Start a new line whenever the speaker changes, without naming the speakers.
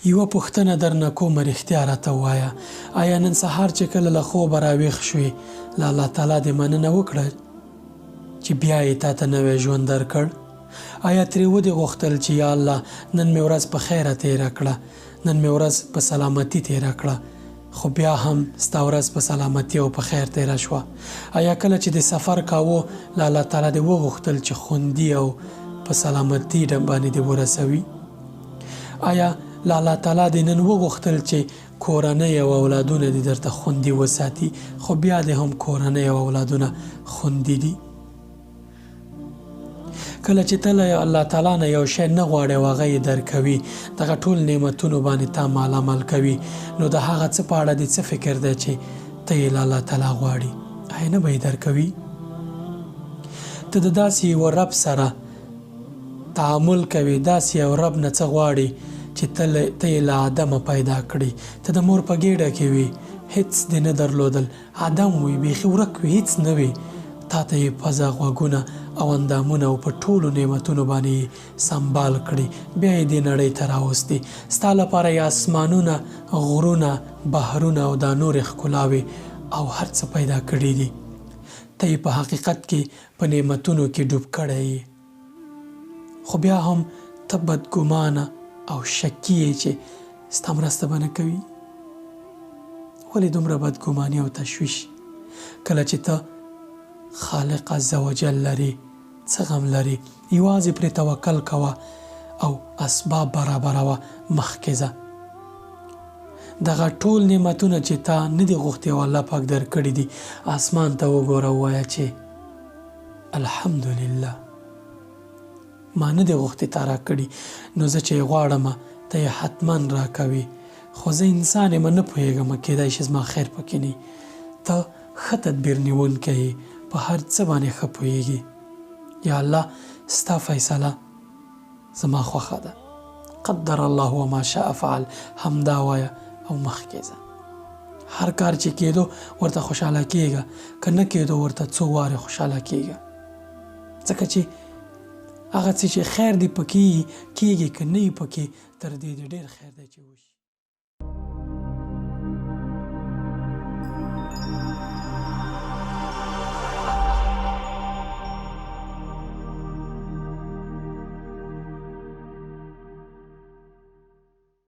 یوه پوښتنه درنه کومه رښتیا راته ووایه، آیا نن سهار چې کله له خوبه راویښ شوې له الله تعالی دې مننه وکړه چې بیا یې تا ته نوی ژوند درکړ؟ آیا ترې ودې غوښتل چې یا الله نن مې ورځ په خیره تېره کړه، نن مې ورځ په سلامتي تېره کړه، خو بیا هم ستا ورځ په سلامتي او په خیر تېره شوه؟ آیا کله چې د سفر کاوه له الله تعالی دې وغوښتل چې خوندي او په سلامتي باندې دې ورسوي؟ آیا له الله تعالی دې نن وغوښتل چې کورنۍ او اولادونه دې درته خوندي وساتي، خو بیا دې هم کورنۍ او اولادونه خوندي دي؟ کله چې ته له الله تعالی نه یو شی نه غواړې او هغه یې درکوي، دغه ټول نعمتونو باندې تا مالامال کوي، نو د هغه څه په اړه دې څه فکر دی چې ته یې له الله تعالی غواړي؟ آیا نه به یې درکوي؟ ته د داسې یو رب سره تعامل کوي، داسې یو رب نه څه غواړي چې ته یې له عدمه پیدا کړي. ته د مور په ګېډه کې وي، هیڅ دې نه درلودل، عدم وي، بیخي ورک وي، هیڅ نه وي، تا ته یې پزه، غوږونه او اندامونه او په ټولو نعمتونو باندې سنبال کړي، بیا یې دې نړۍ ته راوستي. ستا لپاره یې اسمانونه، غرونه، بحرونه او دا نورې ښکلاوې او هر څه پیدا کړي دي. ته یې په حقیقت کې په نعمتونو کې ډوب کړی یې، خو بیا هم ته بدګمانه او شکي یې چې ستا مرسته به نه کوي. ولې دومره بدګماني او تشویش کله چې ته خالق عز وجل لري؟ څه غم لري؟ یوازې پرې توکل کوه او اسباب برابروه، مخکې ځه. دغه ټول نعمتونه چې تا نه دي غوښتي او الله پاک درکړي دي، اسمان ته وګوره، ووایه چې الحمدلله، ما نه دي غوښتي تا راکړي، نو زه چې یې غواړم ته یې حتما راکوي، خو زه انسان یم، نه پوهېږم، کیدای شي زما خیر پکې نه وي. ته ښه تدبیر نیونکی یې، په هر څه باندې ښه پوهېږي. یا الله ستا فیصله زما خوښه ده، قدر الله وما شاء فعل، همدا وایه او مخکې ځه. هر کار چې کېدو ورته خوشحاله کېږه، که نه کېدو ورته څو وارې خوشحاله کېږه، ځکه چې هغه څه چې خیر دې پکې کېږي، که نه یې پکې، تر دې ډېر خیر دی چې وشي.